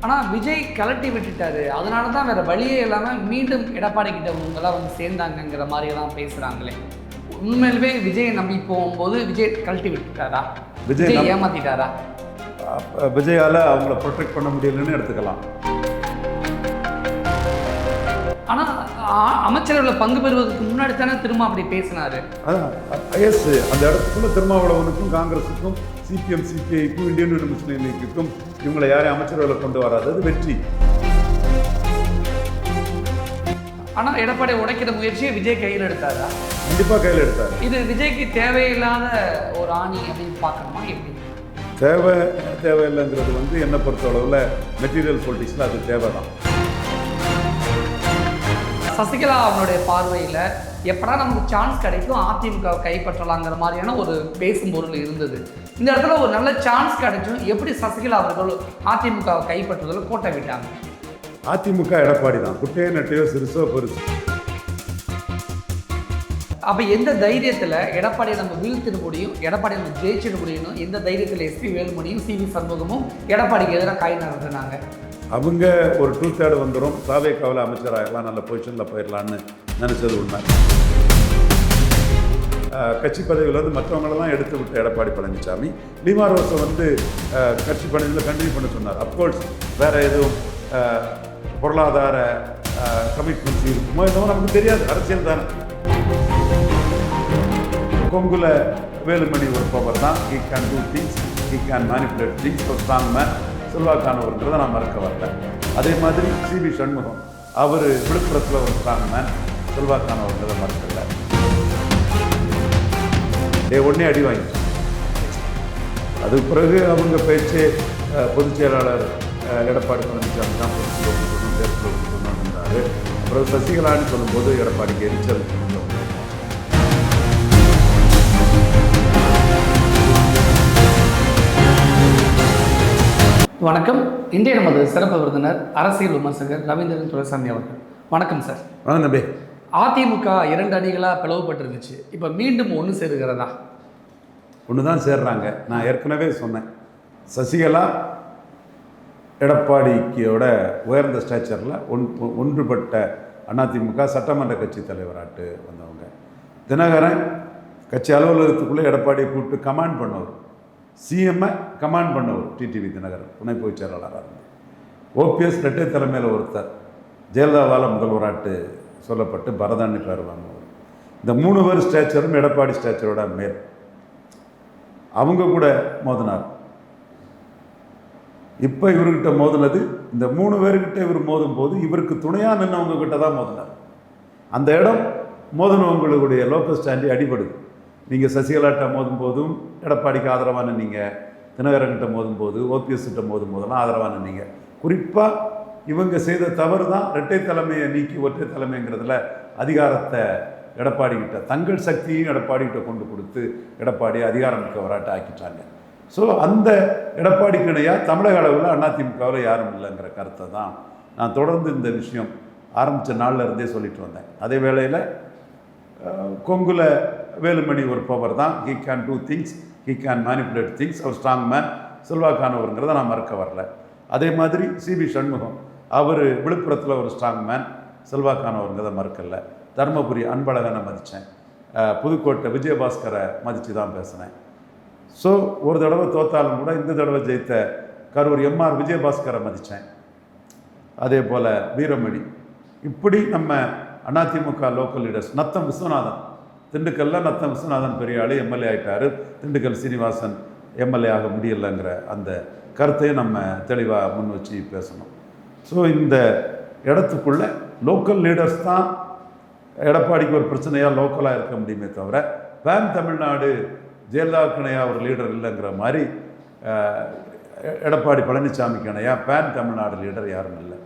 ஆனால் விஜய் கலட்டி விட்டுட்டாரு, அதனால தான் வேறு வழியே இல்லாமல் மீண்டும் எடப்பாடி கிட்ட இவங்கெல்லாம் வந்து சேர்ந்தாங்கங்கிற மாதிரியெல்லாம் பேசுகிறாங்களே. உண்மையிலுமே விஜயை நம்பி போகும்போது விஜய் கழட்டி விட்டுட்டாரா? விஜய் ஏமாத்திட்டாரா? விஜயால் அவங்கள ப்ரொடெக்ட் பண்ண முடியலன்னு எடுத்துக்கலாம். ஆனால் அமைச்சரவையில் பங்கு பெறுவதற்கு முன்னாடி தானே திரும்ப அப்படி பேசினாரு. அதான் எஸ், அந்த இடத்துக்குள்ள திருமாவளவனுக்கும் காங்கிரஸுக்கும் சிபிஎம் சிபிஐக்கும் இந்தியன் யூனியன் முஸ்லீம் லீக்குக்கும் இவங்களை யாரையும் அமைச்சரவையில் கொண்டு வராது வெற்றி. ஆனால் எடப்பாடி உடைக்கிற முயற்சியை விஜய் கையில் எடுத்தாரா? கண்டிப்பாக கையில் எடுத்தார். இது விஜய்க்கு தேவையில்லாத ஒரு ஆணி அப்படின்னு பார்க்கணுமா எப்படி? தேவையில்லைங்கிறது வந்து என்னை பொறுத்த அளவில் மெட்டீரியல் பொலிட்டிக்ஸில் அது தேவை தான். சசிகலா அவனுடைய பார்வையில் எப்படா நமக்கு சான்ஸ் கிடைக்கும் அதிமுக கைப்பற்றலாங்கிற மாதிரியான ஒரு பேசும் பொருள் இருந்தது. இந்த இடத்துல ஒரு நல்ல சான்ஸ் கிடைச்சும் எப்படி சசிகலா அவர்கள் அதிமுக கைப்பற்றுவதில் கோட்டை விட்டாங்க? அதிமுக எடப்பாடி தான், குட்டையோ நெட்டையோ சிறுசோ பெருசு. அப்போ எந்த தைரியத்தில் எடப்பாடியை நம்ம வீழ்த்திட முடியும், எடப்பாடியை நம்ம ஜெயிச்சிட முடியும், எந்த தைரியத்தில் எஸ்பி வேலுமணியும் சிவி சண்முகமும் எடப்பாடிக்கு எதிராக காய் நடத்துனாங்க? அவங்க ஒரு 2/3 வந்துடும், தாவேக்காவில் அமைச்சராகலாம், நல்ல பொசிஷனில் போயிடலான்னு நினச்சது உண்மை. கட்சி பதவியில் வந்து மற்றவங்களெல்லாம் எடுத்து விட்ட எடப்பாடி பழனிசாமி லீமா ரோஸை வந்து கட்சி பணியில் கண்டினியூ பண்ண சொன்னார். அப்கோர்ஸ் வேறு எதுவும் பொருளாதார கமிட்மெண்ட்ஸ் இருக்குமோ என்னவோ நமக்கு தெரியாது, அரசியல் தானே. கொங்குல வேலுமணி ஒரு பவர் தான், he can do things, he can manipulate things, ஒரு ஸ்ட்ராங் மேன், செல்வாக்கானவர்ன்றதை நான் மறக்க வரேன். அதே மாதிரி சிவி சண்முகம் அவர் விழுப்புரத்தில் ஒரு ஸ்ட்ராங் மேன், செல்வாக்கானவர்ன்றதை மறக்கல. உடனே அடி வாங்கி அதுக்கு பிறகு அவங்க பேச்சு பொதுச் செயலாளர் எடப்பாடி பழனிசாமி தான் இருந்தார். அப்புறம் சசிகலான்னு சொல்லும்போது எடப்பாடிக்கு எரிச்சல். வணக்கம். இன்றைய நமது சிறப்பு விருந்தினர் அரசியல் விமர்சகர் ரவீந்திரன் துரைசாமி அவர்கள். வணக்கம் சார். வணக்கம் நம்பி. அதிமுக 2 அணிகளாக பிளவுபட்டிருந்துச்சு, இப்போ மீண்டும் ஒன்று சேருகிறதா? ஒன்று தான் சேர்றாங்க. நான் ஏற்கனவே சொன்னேன், சசிகலா எடப்பாடிக்கையோட உயர்ந்த ஸ்டேச்சரில் ஒன்றுபட்ட அதிமுக சட்டமன்ற கட்சி தலைவராட்டு வந்தவங்க. தினகரன் கட்சி அலுவலகத்துக்குள்ளே எடப்பாடியை கூப்பிட்டு கமாண்ட் பண்ணவர், சிஎம்ஐ கமாண்ட் பண்ணவர் டிடிவி தினகரன் துணை பொதுச் செயலாளராக இருந்தார். ஓபிஎஸ் இரட்டை தலைமையில் ஒருத்தர், ஜெயலலிதாவால் முதல்வராட்டு சொல்லப்பட்டு பரதானி பேர் வாங்குவார். இந்த 3 பேர் ஸ்டேச்சரும் எடப்பாடி ஸ்டேச்சரோட மேல். அவங்க கூட மோதினார். இப்போ இவர்கிட்ட மோதினது, இந்த 3 பேர்கிட்ட இவர் மோதும் போது இவருக்கு துணையாக நின்றவங்க கிட்ட தான் மோதினார். அந்த இடம் மோதினவங்களுடைய லோக்கல் ஸ்டாண்டி அடிபடுது. நீங்கள் சசிகலாட்ட மோதும் போதும் எடப்பாடிக்கு ஆதரவான நீங்கள், தினகரன்கிட்ட மோதும் போது ஓபிஎஸ் கிட்ட மோதும் போதெல்லாம் ஆதரவான நீங்கள். குறிப்பாக இவங்க செய்த தவறு தான் இரட்டை தலைமையை நீக்கி ஒற்றை தலைமைங்கிறதுல அதிகாரத்தை எடப்பாடிக்கிட்ட, தங்கள் சக்தியையும் எடப்பாடிக்கிட்ட கொண்டு கொடுத்து எடப்பாடி அதிகாரம் மிக்கவராட்ட ஆக்கிட்டாங்க. ஸோ அந்த எடப்பாடிக்கு இணையாக தமிழக அளவில் அதிமுகவில் யாரும் இல்லைங்கிற கருத்தை தான் நான் தொடர்ந்து இந்த விஷயம் ஆரம்பித்த நாளில் இருந்தே சொல்லிட்டு வந்தேன். அதே வேளையில் கொங்குல வேலுமணி ஒரு பவர் தான், he can do things, he can manipulate things, அவர் ஸ்ட்ராங் மேன், செல்வாக்கானவருங்கிறத நான் மறக்க வரல. அதே மாதிரி சிவி சண்முகம் அவர் விழுப்புரத்தில் ஒரு ஸ்ட்ராங் மேன், செல்வாக்கானவருங்கிறத மறக்கல. தர்மபுரி அன்பழகனை மதித்தேன், புதுக்கோட்டை விஜயபாஸ்கரை மதித்து தான் பேசினேன். ஸோ ஒரு தடவை தோத்தாலும் கூட இந்த தடவை ஜெயித்த கரூர் எம்ஆர் விஜயபாஸ்கரை மதித்தேன். அதே போல் வீரமணி. இப்படி நம்ம அதிமுக லோக்கல் லீடர்ஸ், நத்தம் விஸ்வநாதன், திண்டுக்கல்லில் நத்தம் விஸ்வநாதன் பெரிய ஆள் எம்எல்ஏ ஆகிட்டார், திண்டுக்கல் சீனிவாசன் எம்எல்ஏ ஆக முடியலைங்கிற அந்த கருத்தையும் நம்ம தெளிவாக முன் வச்சு பேசணும். ஸோ இந்த இடத்துக்குள்ள லோக்கல் லீடர்ஸ் தான் எடப்பாடிக்கு ஒரு பிரச்சனையாக லோக்கலாக இருக்க முடியுமே தவிர, பேன் தமிழ்நாடு ஜெயலலிதாவுக்கு இணையாக ஒரு லீடர் இல்லைங்கிற மாதிரி எடப்பாடி பழனிசாமிக்கு இணையாக பேன் தமிழ்நாடு லீடர் யாரும் இல்லை.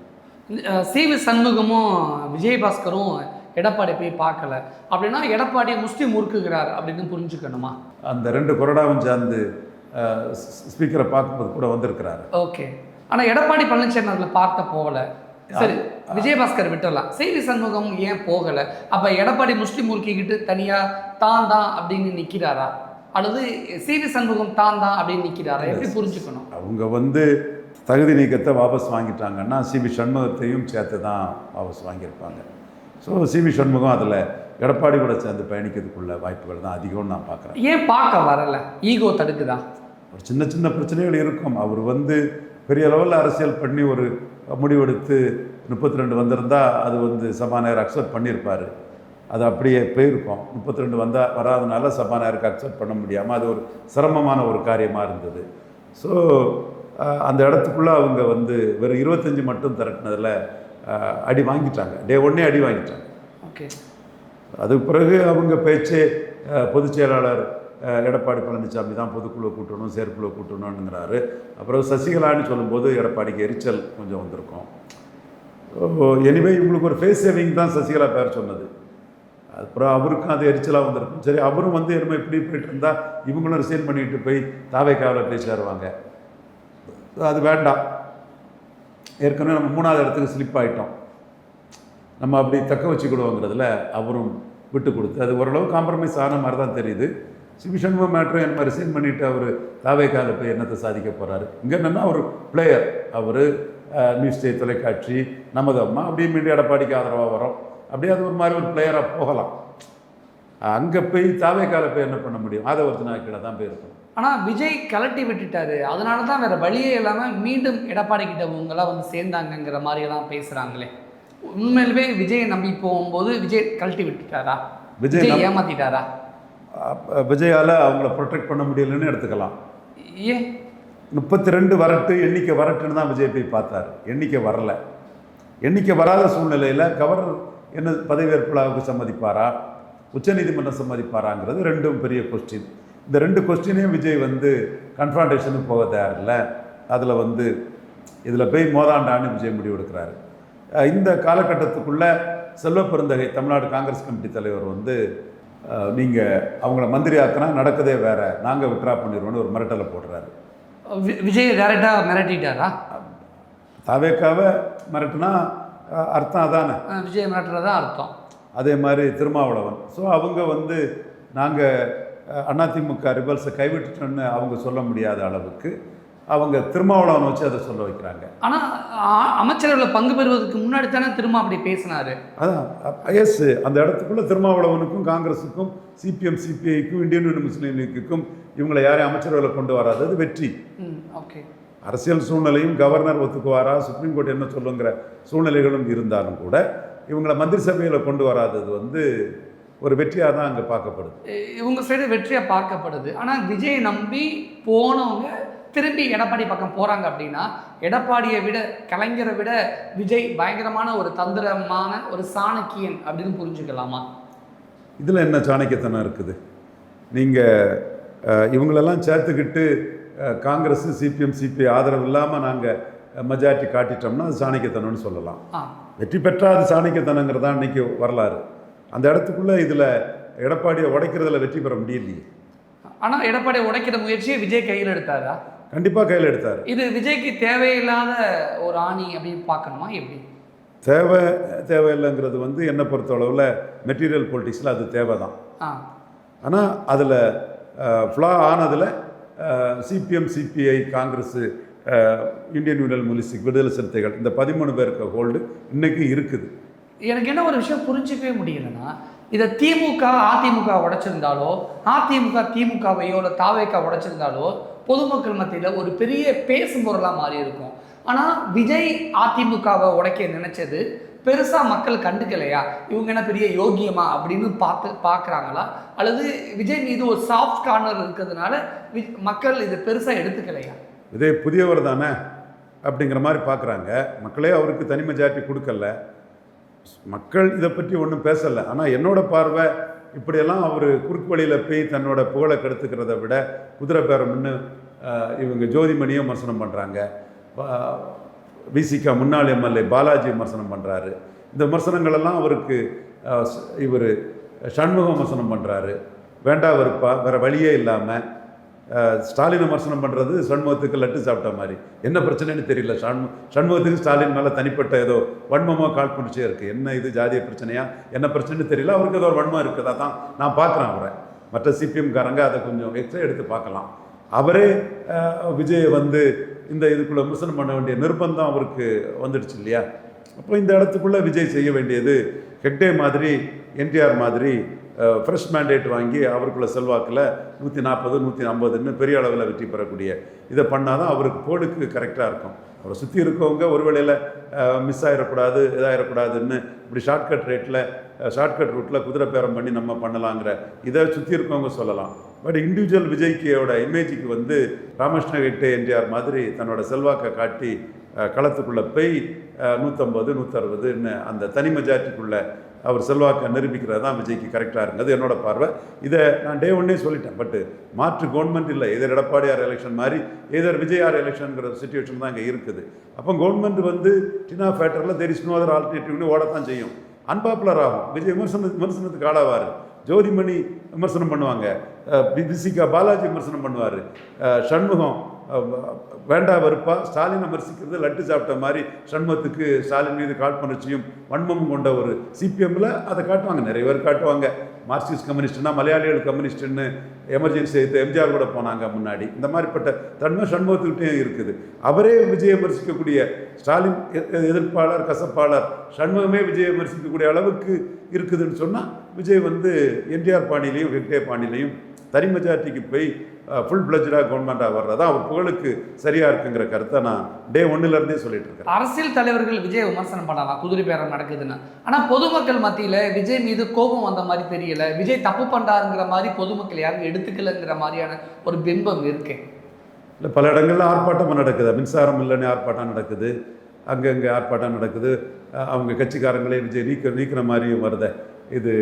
சிவி சண்முகமும் விஜயபாஸ்கரும் எடப்பாடி போய் பார்க்கல அப்படின்னா எடப்பாடி முஸ்லீம் முறுக்குகிறார் அப்படின்னு புரிஞ்சுக்கணுமா? அந்த 2 கொறடாவும் சேர்ந்து ஸ்பீக்கரை பார்க்கும்போது கூட வந்திருக்கிறாரு. ஓகே. ஆனால் எடப்பாடி பழனிசாமி அதில் பார்க்க போகலை. சரி, விஜயபாஸ்கர் விட்டுடலாம், சிவி சண்முகம் ஏன் போகலை? அப்போ எடப்பாடி முஸ்லீம் முறுக்கிக்கிட்டு தனியாக தான் அப்படின்னு நிற்கிறாரா, அல்லது சிவி சண்முகம் தான் அப்படின்னு நிற்கிறாரா? எப்படி புரிஞ்சுக்கணும்? அவங்க வந்து தகுதி நீக்கத்தை வாபஸ் வாங்கிட்டாங்கன்னா சிவி சண்முகத்தையும் சேர்த்து தான் வாபஸ் வாங்கியிருப்பாங்க. ஸோ சிவி சண்முகம் அதில் எடப்பாடி கூட சேர்ந்து பயணிக்கிறதுக்குள்ள வாய்ப்புகள் தான் அதிகம்னு நான் பார்க்குறேன். ஏன் பார்க்க வரல? ஈகோ தடுக்குதா? ஒரு சின்ன சின்ன பிரச்சனைகள் இருக்கும். அவர் பெரிய லெவலில் அரசியல் பண்ணி ஒரு முடிவெடுத்து 32 வந்திருந்தால் அது சபாநாயகர் அக்செப்ட் பண்ணியிருப்பார். அது அப்படியே போயிருக்கும். 32 வராதனால சபாநாயகருக்கு அக்செப்ட் பண்ண முடியாமல் அது ஒரு சிரமமான ஒரு காரியமாக இருந்தது. ஸோ அந்த இடத்துக்குள்ளே அவங்க வெறும் 25 மட்டும் திரட்டினதில் அடி வாங்கிட்டாங்க. டே 1 அடி வாங்கிட்டாங்க. ஓகே. அதுக்கு பிறகு அவங்க பேச்சு பொதுச் செயலாளர் எடப்பாடி பழனிசாமி தான் பொதுக்குழு கூட்டணும், செயற்குழு கூட்டணுங்கிறாரு. அப்புறம் சசிகலான்னு சொல்லும்போது எடப்பாடிக்கு எரிச்சல் கொஞ்சம் வந்திருக்கும். எனிவே இவங்களுக்கு ஒரு ஃபேஸ் சேவிங் தான் சசிகலா பேர் சொன்னது. அப்புறம் அவருக்கும் அது எரிச்சலாக வந்திருக்கும். சரி, அவரும் என்னமோ இப்படி போயிட்டு இருந்தால் இவங்களும் ரிசைன் பண்ணிட்டு போய் தாவேக்காவில் போய் சேருவாங்க. அது வேண்டாம். ஏற்கனவே நம்ம 3வது இடத்துக்கு ஸ்லிப் ஆகிட்டோம், நம்ம அப்படி தக்க வச்சுக்கிடுவோங்கிறதுல அவரும் விட்டு கொடுத்து அது ஓரளவு காம்ப்ரமைஸ் ஆன மாதிரி தான் தெரியுது. சிவி சண்முகம் மேட்ரு என்ன ரிசைன் பண்ணிவிட்டு அவர் தாவேக்காவில் போய் என்னத்தை சாதிக்க போகிறாரு? இங்கே என்னென்னா ஒரு பிளேயர், அவர் நியூஸ் டே தொலைக்காட்சி, நமது அம்மா அப்படியே மீண்டும் எடப்பாடிக்கு ஆதரவாக வரும். அப்படியே அது ஒரு மாதிரி ஒரு பிளேயராக போகலாம். அங்கே போய் தாவேக்காவில் போய் என்ன பண்ண முடியும்? ஆதவர்ஜனா கீழே தான் போயிருக்கணும். ஆனால் விஜய் கலட்டி விட்டுட்டாரு, அதனால தான் வேறு வழியே இல்லாமல் மீண்டும் எடப்பாடி கிட்ட இவங்கெல்லாம் சேர்ந்தாங்கங்கிற மாதிரியெல்லாம் பேசுகிறாங்களே. உண்மையிலுமே விஜயை நம்பி போகும்போது விஜய் கழட்டி விட்டுட்டாரா? விஜய் ஏமாத்திட்டாரா? விஜயால் அவங்கள ப்ரொடெக்ட் பண்ண முடியலன்னு எடுத்துக்கலாம். ஏன் 32 வரட்டு, எண்ணிக்கை வரட்டுன்னு தான் விஜய் போய் பார்த்தார். எண்ணிக்கை வரல. எண்ணிக்கை வராத சூழ்நிலையில் கவர்னர் என்ன பதவியேற்பு விழாவுக்கு சம்மதிப்பாரா, உச்சநீதிமன்றம் சம்மதிப்பாராங்கிறது ரெண்டும் பெரிய கொஸ்டின். இந்த 2 கொஸ்டினையும் விஜய் கன்ஃபரண்டேஷனுக்கு போக தயாரில்லை. அதில் இதில் போய் மோதாண்டான்னு விஜய் முடிவு எடுக்கிறாரு. இந்த காலகட்டத்துக்குள்ளே செல்வ பெருந்தகை தமிழ்நாடு காங்கிரஸ் கமிட்டி தலைவர் நீங்கள் அவங்கள மந்திரி ஆக்கினா நடக்கதே வேற, நாங்கள் விட்ரா பண்ணிடுவோன்னு ஒரு மிரட்டலை போடுறாரு. விஜய் டைரெக்டாக மிரட்டிட்டாரா? தாவேக்காவை மிரட்டுனா அர்த்தம் அதானே, விஜய் மிரட்டுறதா அர்த்தம். அதே மாதிரி திருமாவளவன். ஸோ அவங்க நாங்கள் அதிமுக ரிபல்ஸை கைவிட்டுட்டோன்னு அவங்க சொல்ல முடியாத அளவுக்கு அவங்க திருமாவளவன் வச்சு அதை சொல்ல வைக்கிறாங்க. ஆனால் அமைச்சரவையில் பங்கு பெறுவதற்கு முன்னாடி தானே திரும்ப அப்படி பேசினார். அதான் எஸ், அந்த இடத்துக்குள்ளே திருமாவளவனுக்கும் காங்கிரஸுக்கும் சிபிஎம் சிபிஐக்கும் இந்தியன் யூனியன் முஸ்லீம் லீக்குக்கும் இவங்களை யாரையும் அமைச்சரவையில் கொண்டு வராதது வெற்றி. ஓகே. அரசியல் சூழ்நிலையும் கவர்னர் ஒத்துக்குவாரா, சுப்ரீம் கோர்ட் என்ன சொல்லுங்கிற சூழ்நிலைகளும் இருந்தாலும் கூட இவங்களை மந்திரி சபையில் கொண்டு வராதது ஒரு வெற்றியாக தான் அங்கே பார்க்கப்படுது. இவங்க சைடு வெற்றியாக பார்க்கப்படுது. ஆனால் விஜய் நம்பி போனவங்க திரும்பி எடப்பாடி பக்கம் போகிறாங்க அப்படின்னா எடப்பாடியை விட, கலைஞரை விட விஜய் பயங்கரமான ஒரு தந்திரமான ஒரு சாணக்கியன் அப்படின்னு புரிஞ்சுக்கலாமா? இதில் என்ன சாணக்கியத்தனம் இருக்குது? நீங்கள் இவங்களெல்லாம் சேர்த்துக்கிட்டு காங்கிரஸ் சிபிஎம் சிபிஐ ஆதரவு இல்லாமல் நாங்கள் மெஜாரிட்டி காட்டிட்டோம்னா அது சாணக்கியத்தனம்னு சொல்லலாம். வெற்றி பெற்றா அது சாணக்கியத்தனங்கிறதா இன்றைக்கி வரலாறு. அந்த இடத்துக்குள்ளே இதில் எடப்பாடியை உடைக்கிறதுல வெற்றி பெற முடியலையே. ஆனால் எடப்பாடியை உடைக்கிற முயற்சியை விஜய் கையில் எடுத்தாரா? கண்டிப்பாக கையில் எடுத்தார். இது விஜய்க்கு தேவையில்லாத ஒரு ஆணி அப்படின்னு பார்க்கணுமா? எப்படி தேவையில்லைங்கிறது என்னை பொறுத்தளவில் மெட்டீரியல் பொலிட்டிக்ஸில் அது தேவை தான். ஆனால் அதில் ஃப்ளா ஆனதில் CPM CPI Congress Indian Union Muslim Viduthalai Siruthaigal இந்த 13 பேருக்கு ஹோல்டு இன்றைக்கி இருக்குது. எனக்கு என்ன ஒரு விஷயம் புரிஞ்சிக்கவே முடியலன்னா, இதை திமுக அதிமுக உடைச்சிருந்தாலோ, அதிமுக திமுகவையோ இல்லை தாவேக்கா உடைச்சிருந்தாலோ பொதுமக்கள் மத்தியில் ஒரு பெரிய பேசும் பொருளாக மாறி இருக்கும். ஆனால் விஜய் அதிமுகவை உடைக்க நினைச்சது பெருசாக மக்கள் கண்டுக்கலையா? இவங்க என்ன பெரிய யோகியமா அப்படின்னு பார்க்குறாங்களா? அல்லது விஜய் மீது ஒரு சாஃப்ட் கார்னர் இருக்கிறதுனால மக்கள் இது பெருசாக எடுத்துக்கலையா? விஜய் புதியவர் தானே அப்படிங்கிற மாதிரி பார்க்குறாங்க. மக்களே அவருக்கு தனி மெஜாரிட்டி கொடுக்கல, மக்கள் இதை பற்றி ஒன்றும் பேசலை. ஆனால் என்னோட பார்வை இப்படியெல்லாம் அவர் குறுக்கு வழியில் போய் தன்னோட புகழை கெடுத்துக்கிறத விட குதிரை பேரம்னு இவங்க ஜோதிமணியை விமர்சனம் பண்ணுறாங்க, விசிகா முன்னாள் எம்எல்ஏ பாலாஜி விமர்சனம் பண்ணுறாரு. இந்த விமர்சனங்களெல்லாம் அவருக்கு இவர் சண்முகம் விமர்சனம் பண்ணுறாரு. வேண்டா வெறுப்பா வேறு வழியே இல்லாமல் ஸ்டாலின் விமர்சனம் பண்ணுறது சண்முகத்துக்கு லட்டு சாப்பிட்ட மாதிரி. என்ன பிரச்சனைன்னு தெரியல. சண்முகத்துக்கு ஸ்டாலின் மேலே தனிப்பட்ட ஏதோ வன்மமாக காழ்ப்புணர்ச்சியே இருக்குது. என்ன இது ஜாதிய பிரச்சனையா என்ன பிரச்சனைன்னு தெரியல. அவருக்கு ஏதோ ஒரு வன்மம் இருக்குதா தான் நான் பார்க்குறேன் அவரை. மற்ற சிபிஎம்காரங்க அதை கொஞ்சம் எக்ஸ்ட்ரா எடுத்து பார்க்கலாம். அவரே விஜயை வந்து இந்த இதுக்குள்ளே விமர்சனம் பண்ண வேண்டிய நிர்பந்தம் அவருக்கு வந்துடுச்சு இல்லையா? அப்போ இந்த இடத்துக்குள்ளே விஜய் செய்ய வேண்டியது ஹெக்டே மாதிரி, என்டிஆர் மாதிரி ஃப்ரெஷ் மேண்டேட் வாங்கி அவருக்குள்ள செல்வாக்கில் 140 150ன்னு பெரிய அளவில் வெற்றி பெறக்கூடிய இதை பண்ணால் தான் அவருக்கு போடுக்கு கரெக்டாக இருக்கும். அவரை சுற்றி இருக்கவங்க ஒரு வேளையில் மிஸ் ஆகிடக்கூடாது, இதாகிடக்கூடாதுன்னு இப்படி ஷார்ட்கட் ரூட்டில் குதிரை பேரம் பண்ணி நம்ம பண்ணலாங்கிற இதை சுற்றி இருக்கவங்க சொல்லலாம். பட் இண்டிவிஜுவல் விஜய்க்கியோட இமேஜுக்கு வந்து ராமகிருஷ்ண ஹெக்டே என்டிஆர் மாதிரி தன்னோட செல்வாக்கை காட்டி களத்துக்குள்ளே போய் 150 160ன்னு அந்த தனி மெஜாரிட்டிக்குள்ளே அவர் செல்வாக்கை நிரூபிக்கிறது தான் விஜய்க்கு கரெக்டாக இருக்குது. என்னோட பார்வை. இதை நான் டே ஒன்னே சொல்லிட்டேன். பட்டு மாற்று கவர்மெண்ட் இல்லை. எதர் எடப்பாடியார் எலெக்ஷன் மாதிரி எதர் விஜயார் எலெக்ஷனுங்கிற சுச்சுவேஷன் தான் இங்கே இருக்குது. அப்போ கவர்மெண்ட் வந்து Tina ஃபேக்டரில் there is no other ஆல்டர்னேட்டிவ்னு ஓடத்தான் செய்யும். அன்பாப்புலர் ஆகும். விஜய் விமர்சனத்துக்கு ஆளாவார். ஜோதிமணி விமர்சனம் பண்ணுவாங்க, பிசிகா பாலாஜி விமர்சனம் பண்ணுவார், சண்முகம் வேண்டா வெறுப்பா ஸ்டாலின் விமர்சிக்கிறது லட்டு சாப்பிட்ட மாதிரி சண்முகத்துக்கு ஸ்டாலின் மீது காழ்ப்புணர்ச்சியும் வன்மமும் கொண்ட ஒரு சிபிஎம்மில் அதை காட்டுவாங்க. நிறைய பேர் காட்டுவாங்க. மார்க்சிஸ்ட் கம்யூனிஸ்ட்னா மலையாளிகள் கம்யூனிஸ்ட்டுன்னு எமர்ஜென்சி எடுத்து எம்ஜிஆர் கூட போனாங்க முன்னாடி. இந்த மாதிரிப்பட்ட தன்மை சண்முகத்துக்கிட்டே இருக்குது. அவரே விஜய் விமர்சிக்கக்கூடிய, ஸ்டாலின் எதிர்ப்பாளர் கசப்பாளர் சண்முகமே விஜய் விமர்சிக்கக்கூடிய அளவுக்கு இருக்குதுன்னு சொன்னால் விஜய் வந்து என்டிஆர் பாணியிலையும் ஹெக்டே பாணியிலையும் தனி மெஜாரிட்டிக்கு போய் ஃபுல் பிளஜ்டாக கவர்மெண்ட்டாக வர்றதா அவர் புகழுக்கு சரியாக இருக்குங்கிற கருத்தை நான் டே ஒன்னிலேருந்தே சொல்லிட்டு இருக்கேன். அரசியல் தலைவர்கள் விஜய் விமர்சனம் பண்ணலாம், குதிரை பேரம் நடக்குதுன்னு. ஆனால் பொதுமக்கள் மத்தியில் விஜய் மீது கோபம் வந்த மாதிரி தெரியல, விஜய் தப்பு பண்ணுறாருங்கிற மாதிரி பொதுமக்கள் யாரும் எடுத்துக்கலைங்கிற மாதிரியான ஒரு பிம்பம் இருக்கு. இல்லை, பல இடங்களில் ஆர்ப்பாட்டம் நடக்குது. மின்சாரம் இல்லைன்னு ஆர்ப்பாட்டம் நடக்குது, அங்கங்கே ஆர்ப்பாட்டம் நடக்குது. அவங்க கட்சிக்காரங்களே விஜய் நீக்கிற மாதிரியும் வருது. இது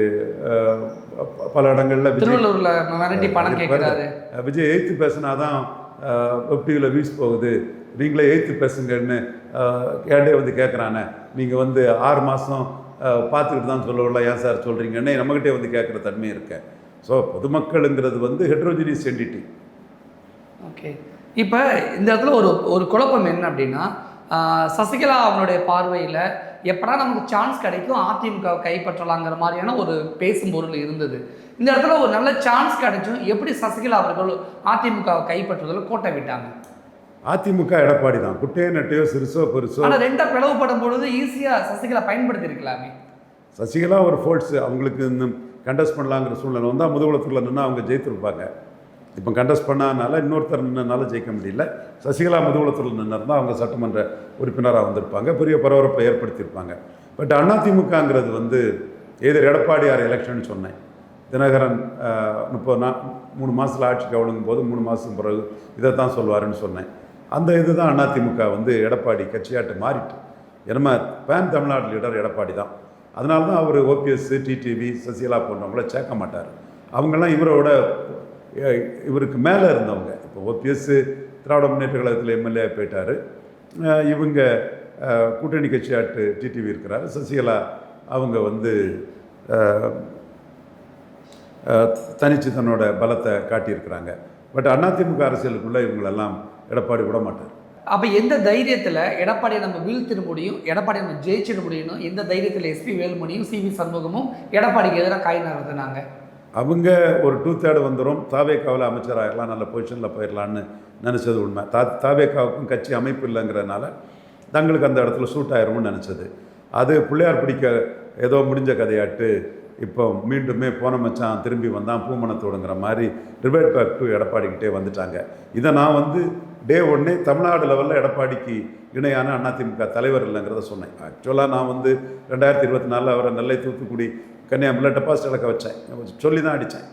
பல இடங்களில் திருவள்ளூரில் மிரட்டி பணம் கேட்குறாரு. விஜய் எய்த்து பேசினாதான் வெப்டியில் வியூஸ் போகுது, நீங்களே எய்த்து பேசுங்கன்னு கேட்டே வந்து கேட்குறானே, நீங்கள் வந்து 6 மாதம் பார்த்துக்கிட்டு தான் சொல்லவில்ல, ஏன் சார் சொல்கிறீங்கன்னு நம்மகிட்டே வந்து கேட்குற தன்மை இருக்கு. ஸோ பொதுமக்களுங்கிறது வந்து ஹெட்ரோஜினியஸ் என்டிட்டி. ஓகே, இப்போ இந்த இடத்துல ஒரு குழப்பம் என்ன அப்படின்னா, சசிகலா அவனுடைய பார்வையில் எப்படா நமக்கு சான்ஸ் கிடைக்கும் அதிமுக கைப்பற்றலாங்கிற மாதிரியான ஒரு பேசும் பொருள் இருந்தது. இந்த இடத்துல ஒரு நல்ல சான்ஸ் கிடைச்சும் எப்படி சசிகலா அவர்கள் அதிமுக கைப்பற்றுவதில் கோட்டை விட்டாங்க? அதிமுக எடப்பாடி தான், குட்டையோ நெட்டையோ சிறுசோ பெருசோ. ஆனால் ரெண்டாக பிளவுபடும் பொழுது ஈஸியாக சசிகலா பயன்படுத்தி இருக்கலாமே. சசிகலா ஒரு ஃபோர்ஸ், அவங்களுக்கு இன்னும் கண்டஸ்ட் பண்ணலாங்கிற சூழ்நிலை வந்தால் முதுகுளத்தில் நின்று அவங்க ஜெயித்திருப்பாங்க. இப்போ கண்டஸ்ட் பண்ணனால இன்னொருத்தர் நின்றனால ஜெயிக்க முடியல. சசிகலா முதுகுளத்தில் நின்றுருந்தால் அவங்க சட்டமன்ற உறுப்பினராக வந்திருப்பாங்க, பெரிய பரபரப்பை ஏற்படுத்தியிருப்பாங்க. பட் அதிமுகங்கிறது வந்து எதிர் எடப்பாடியார் எலெக்ஷன் சொன்னேன். தினகரன் 3 மாதத்தில் ஆட்சிக்கு அவளுங்கும் போது 3 மாதம் பிறகு இதைத்தான் சொல்வாருன்னு சொன்னேன். அந்த இதுதான் அதிமுக வந்து எடப்பாடி கட்சியாட்டு மாறிட்டு. ஏன்னா பேன் தமிழ்நாடு லீடர் எடப்பாடி தான். அதனால தான் அவர் ஓபிஎஸ், டிடிவி, சசிகலா போன்றவங்கள சேர்க்க மாட்டார். அவங்கெல்லாம் இவருக்கு மேலே இருந்தவங்க. இப்போ ஓபிஎஸ் திராவிட முன்னேற்ற கழகத்தில் எம்எல்ஏ போயிட்டார். இவங்க கூட்டணி கட்சியாட்டு டிடிவி இருக்கிறார். சசிகலா அவங்க வந்து தனிச்சு தன்னோட பலத்தை காட்டியிருக்கிறாங்க. பட் அதிமுக அரசியலுக்குள்ளே இவங்களெல்லாம் எடப்பாடி விட மாட்டார். அப்போ எந்த தைரியத்தில் எடப்பாடியை நம்ம வீழ்த்திட முடியும், எடப்பாடியை நம்ம ஜெயிச்சிட முடியும், எந்த தைரியத்தில் எஸ்பி வேலுமணியும் சிவி சண்முகமும் எடப்பாடிக்கு எதிராக காய் நகர்த்தினாங்க? அவங்க ஒரு 2/3 வந்துடும், தாவேக்காவில் அமைச்சராகலாம், நல்ல பொசிஷனில் போயிடலான்னு நினச்சது உண்மை. தாவேக்காவுக்கும் கட்சி அமைப்பு இல்லைங்கிறதுனால தங்களுக்கு அந்த இடத்துல சூட் ஆயிரும்னு நினச்சது. அது பிள்ளையார் பிடிக்க ஏதோ முடிஞ்ச கதையாட்டு இப்போ மீண்டுமே போன மச்சான் திரும்பி வந்தான் பூமணத்தோடுங்கிற மாதிரி ரிவர்ட் பேக் டு எடப்பாடிக்கிட்டே வந்துட்டாங்க. இதை நான் வந்து டே ஒன்னே தமிழ்நாடு லெவலில் எடப்பாடிக்கு இணையான அதிமுக தலைவர் இல்லைங்கிறத சொன்னேன். ஆக்சுவலாக நான் வந்து 2024 அவரை நெல்லை, தூத்துக்குடி, கன்னியாகுமரியில் டெபாசிட் இழக்க வச்சேன், சொல்லி தான் அடித்தேன்.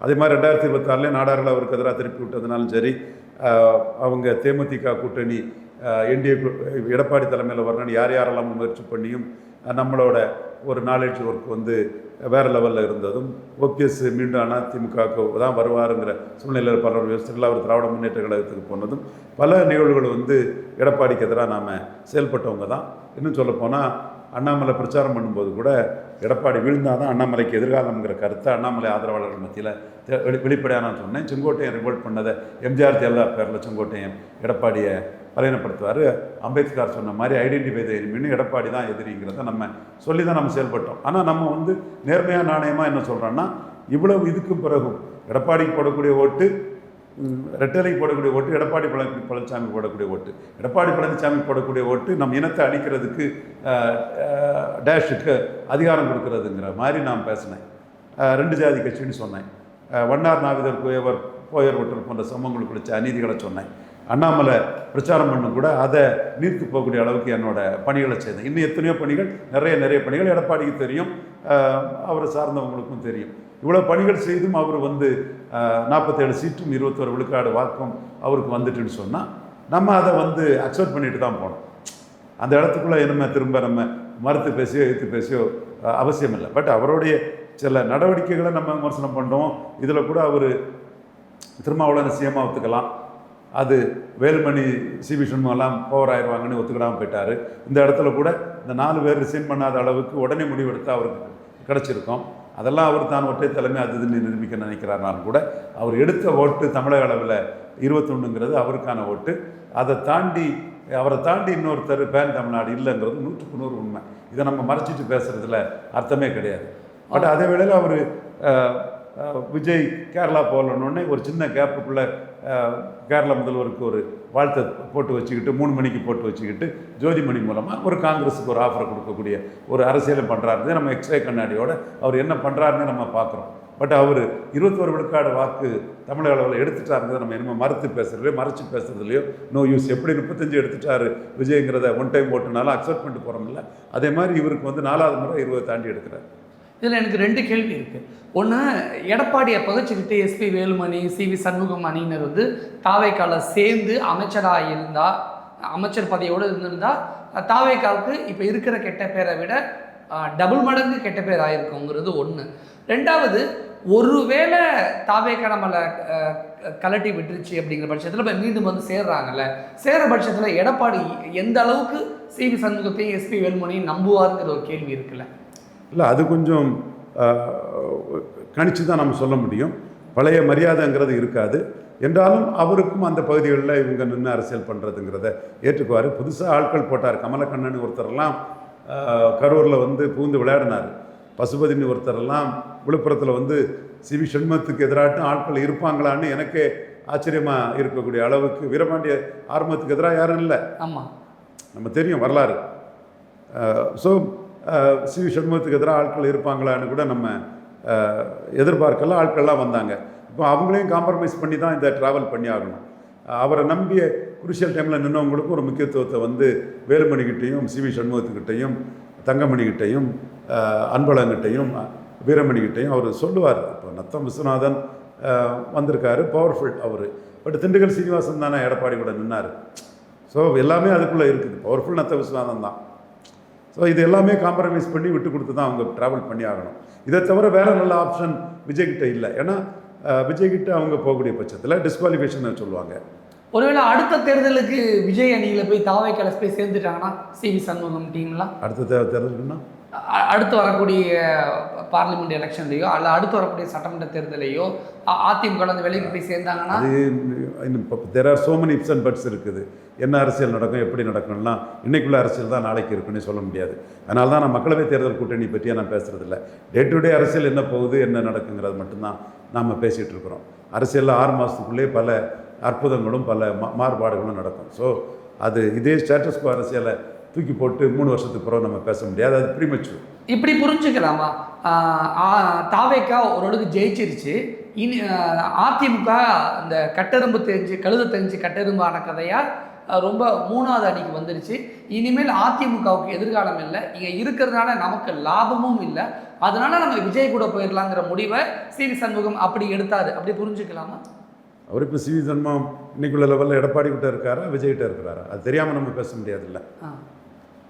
அதே மாதிரி 2026 நாடார்கள் அவருக்கு எதிராக திருப்பி விட்டதுனாலும் சரி, அவங்க தேமுதிக கூட்டணி என்டிஏ எடப்பாடி தலைமையில் வரணும்னு யாரெல்லாம் முயற்சி பண்ணியும் நம்மளோட ஒரு நாலேஜ் ஒர்க் வந்து வேறு லெவலில் இருந்ததும், ஓபிஎஸ் மீண்டும் அதிமுகவுக்கு தான் வருவாருங்கிற சூழ்நிலையில் பலர் யோசிச்சில் அவர் திராவிட முன்னேற்ற கழகத்துக்கு போனதும் பல நிகழ்வுகள் வந்து எடப்பாடிக்கு எதிராக நாம் செயல்பட்டவங்க தான். இன்னும் சொல்லப்போனால் அண்ணாமலை பிரச்சாரம் பண்ணும்போது கூட எடப்பாடி வீழ்ந்தால் தான் அண்ணாமலைக்கு எதிர்காலம்ங்கிற கருத்தை அண்ணாமலை ஆதரவாளர்கள் மத்தியில் வெளிப்படையான சொன்னேன். செங்கோட்டையன் ரிவோல்ட் பண்ணதை எம்ஜிஆர் ஜெயலலிதா பேரில் செங்கோட்டையன் எடப்பாடியை பலையனப்படுத்துவார். அம்பேத்கர் சொன்ன மாதிரி ஐடென்டிஃபை த எனிமின்னு எடப்பாடி தான் எதிரிங்கிறத நம்ம சொல்லி தான் நம்ம செயல்பட்டோம். ஆனால் நம்ம வந்து நேர்மையாக நாணயமாக என்ன சொல்கிறோன்னா, இவ்வளவு இதுக்கும் பிறகும் எடப்பாடிக்கு போடக்கூடிய ஓட்டு ரெட்டலை போடக்கூடிய ஓட்டு எடப்பாடி பழனிசாமி போடக்கூடிய ஓட்டு. எடப்பாடி பழனிசாமி போடக்கூடிய ஓட்டு நம் இனத்தை அழிக்கிறதுக்கு டேஷுக்கு அதிகாரம் கொடுக்கறதுங்கிற மாதிரி நான் பேசினேன். 2 ஜாதி கட்சின்னு சொன்னேன். வண்ணார் நாவிதர் போயர் ஒட்டல் போன்ற சமூகங்களுக்கு குறித்த அநீதிகளை சொன்னேன். அண்ணாமலை பிரச்சாரம் பண்ண கூட அதை நீர்த்து போகக்கூடிய அளவுக்கு என்னோட பணிகளை செய்தேன். இன்னும் எத்தனையோ பணிகள், நிறைய பணிகள் எடப்பாடிக்கு தெரியும், அவரை சார்ந்தவங்களுக்கும் தெரியும். இவ்வளோ பணிகள் செய்தும் அவர் 47 சீட்டும் 21 விழுக்காடு வாக்கும் அவருக்கு வந்துட்டுன்னு சொன்னால் நம்ம அதை அக்செப்ட் பண்ணிட்டு தான் போனோம். அந்த இடத்துக்குள்ளே நம்ம திரும்ப மறுத்து பேசியோ எதிர்த்து பேசியோ அவசியம் இல்லை. பட் அவருடைய சில நடவடிக்கைகளை நம்ம விமர்சனம் பண்ணுறோம். இதில் கூட அவர் திருமாவளவன் சிஎம்மா ஒத்துக்கலாம், அது வேலுமணி சிவி சண்முகம்லாம் பவர் ஆயிடுவாங்கன்னு ஒத்துக்கிடாமல் போயிட்டார். இந்த இடத்துல கூட இந்த 4 பேர் ரிசைன் பண்ணாத அளவுக்கு உடனே முடிவெடுத்து அவருக்கு கிடச்சிருக்கோம். அதெல்லாம் அவர் தான் ஒற்றை தலைமை அது இதுன்னு நிரூபிக்க நினைக்கிறாருனாலும் கூட அவர் எடுத்த ஓட்டு தமிழக அளவில் 21ங்கிறது அவருக்கான ஓட்டு. அவரை தாண்டி இன்னொருத்தர் பேன் தமிழ்நாடு இல்லைங்கிறது 100க்கு 100 உண்மை. இதை நம்ம மறைச்சிட்டு பேசுகிறதுல அர்த்தமே கிடையாது. பட் அதே வேளையில் அவர் விஜய் கேரளா போகலன்னொடனே ஒரு சின்ன கேப்புக்குள்ளே கேரளா முதல்வருக்கு ஒரு வாழ்த்தை போட்டு வச்சுக்கிட்டு 3 மணிக்கு போட்டு வச்சுக்கிட்டு ஜோதிமணி மூலமாக ஒரு காங்கிரஸுக்கு ஒரு ஆஃபரை கொடுக்கக்கூடிய ஒரு அரசியலை பண்ணுறாருன்னு நம்ம எக்ஸ்ரே கண்ணாடியோட அவர் என்ன பண்ணுறாருன்னு நம்ம பார்க்குறோம். பட் அவர் 21 விழுக்காடு வாக்கு தமிழக அளவில் எடுத்துட்டாருங்கிறத நம்ம என்ன மறுத்து பேசுகிறதுலையோ மறைச்சி பேசுகிறதுலையோ நோ யூஸ். எப்படி 35 எடுத்துட்டாரு விஜய்ங்கிறத ஒன் டைம் ஓட்டுனாலும் அக்செப்ட் பண்ணிட்டு போகிறோம்ல, அதே மாதிரி இவருக்கு 4வது முறை 20 தாண்டி எடுக்கிறார். இதில் எனக்கு 2 கேள்வி இருக்குது. ஒன்று, எடப்பாடியை பகிச்சுக்கிட்டு எஸ்பி வேலுமணி சிவி சண்முகம் அணியினர் தாவேக்கால சேர்ந்து அமைச்சராக இருந்தால், அமைச்சர் பதவியோடு இருந்திருந்தால் தாவேக்காவுக்கு இப்போ இருக்கிற கெட்ட பேரை விட டபுள் மடங்கு கெட்ட பேர் ஆயிருக்குங்கிறது ஒன்று. 2வது, ஒருவேளை தாவேக்கா நம்மளை கலட்டி விட்டுருச்சு அப்படிங்கிற பட்சத்தில் இப்போ மீண்டும் சேர்றாங்கல்ல, சேர்ற பட்சத்தில் எடப்பாடி எந்த அளவுக்கு சிவி சண்முகத்தையும் எஸ்பி வேலுமணியும் நம்புவாருங்கிற ஒரு கேள்வி இருக்குல்ல. இல்லை, அது கொஞ்சம் கணிச்சு தான் நம்ம சொல்ல முடியும். பழைய மரியாதைங்கிறது இருக்காது. என்றாலும் அவருக்கும் அந்த பகுதிகளில் இவங்க நின்று அரசியல் பண்ணுறதுங்கிறத ஏற்றுக்குவார். புதுசாக ஆட்கள் போட்டார். கமலக்கண்ணன் ஒருத்தரெல்லாம் கரூரில் பூந்து விளையாடினார். பசுபதினு ஒருத்தரெல்லாம் விழுப்புரத்தில் சிவி சண்முகத்துக்கு எதிராட்டும் ஆட்கள் இருப்பாங்களான்னு எனக்கே ஆச்சரியமாக இருக்கக்கூடிய அளவுக்கு வீரபாண்டிய ஆர்வத்துக்கு எதிராக யாரும் இல்லை. ஆமாம், நம்ம தெரியும் வரலாறு. ஸோ சிவி சண்முகத்துக்கு எதிராக ஆட்கள் இருப்பாங்களான்னு கூட நம்ம எதிர்பார்க்கலாம். ஆட்கள்லாம் வந்தாங்க. இப்போ அவங்களையும் காம்ப்ரமைஸ் பண்ணி தான் இந்த ட்ராவல் பண்ணி ஆகணும். அவரை நம்பிய குருஷியல் டைமில் நின்றவங்களுக்கும் ஒரு முக்கியத்துவத்தை வேலுமணிக்கிட்டையும் சிவி சண்முகத்துக்கிட்டையும் தங்கமணிக்கிட்டையும் அன்பழங்கிட்டையும் வீரமணிக்கிட்டையும் அவர் சொல்லுவார். இப்போ நத்தம் விஸ்வநாதன் வந்திருக்காரு, பவர்ஃபுல் அவர். பட் திண்டுக்கல் சீனிவாசன் தானே எடப்பாடி கூட நின்னார். ஸோ எல்லாமே அதுக்குள்ளே இருக்குது. பவர்ஃபுல் நத்த விஸ்வநாதன் தான். ஸோ இது எல்லாமே காம்ப்ரமைஸ் பண்ணி விட்டு கொடுத்து தான் அவங்க ட்ராவல் பண்ணி ஆகணும். இதை தவிர வேறு நல்ல ஆப்ஷன் விஜய்கிட்ட இல்லை. ஏன்னா விஜய்கிட்ட அவங்க போகக்கூடிய பட்சத்தில் டிஸ்குவாலிஃபிகேஷன் சொல்லுவாங்க. ஒருவேளை அடுத்த தேர்தலுக்கு விஜய் அணியில் போய் தாவேக்கால போய் சேர்ந்துட்டாங்கன்னா சிவி சண்முகம் டீம்லாம் அடுத்த தேர்தலுக்குன்னா அடுத்து வரக்கூடிய பார்லிமெண்ட் எலெக்ஷன்லையோ அல்ல அடுத்து வரக்கூடிய சட்டமன்ற தேர்தலையோ அதிமுக அந்த வெளியே போய் சேர்ந்தாங்கன்னா அது there are so many ifs and buts இருக்குது. என்ன அரசியல் நடக்கும், எப்படி நடக்கணும்னா இன்றைக்குள்ள அரசியல் தான் நாளைக்கு இருக்குன்னு சொல்ல முடியாது. அதனால தான் நான் மக்களவை தேர்தல் கூட்டணி பற்றியே நான் பேசுகிறதில்ல. டே டு டே அரசியல் என்ன போகுது, என்ன நடக்குங்கிறது மட்டும்தான் நாம் பேசிகிட்டு இருக்கிறோம். அரசியலில் 6 மாதத்துக்குள்ளே பல அற்புதங்களும் பல மாறுபாடுகளும் நடக்கும். ஸோ அது இதே ஸ்டேட்டஸ்கோ அரசியலை தூக்கி போட்டு 3 வருஷத்துக்கு பிறகு நம்ம பேச முடியாது. அது ப்ரீமெச்சூர். இப்படி புரிஞ்சுக்கலாமா? தாவேக்கா ஓரளவுக்கு ஜெயிச்சிருச்சு. இனி அதிமுக இந்த கட்டெரும்பு தெரிஞ்சு கழுத தெரிஞ்சு கட்டெரும்பான கதையாக ரொம்ப 3வது அணிக்கு வந்துருச்சு. இனிமேல் அதிமுகவுக்கு எதிர்காலம் இல்லை, இங்கே இருக்கிறதுனால நமக்கு லாபமும் இல்லை, அதனால நம்ம விஜய் கூட போயிடலாங்கிற முடிவை சிவி சண்முகம் அப்படி எடுத்தாரு. அப்படி புரிஞ்சுக்கலாமா? அவர் இப்போ சிவி சண்முகம் இன்னைக்குள்ள லெவலில் எடப்பாடி கிட்ட இருக்காரா விஜய்கிட்ட இருக்கிறாரா அது தெரியாமல் நம்ம பேச முடியாதுல்ல.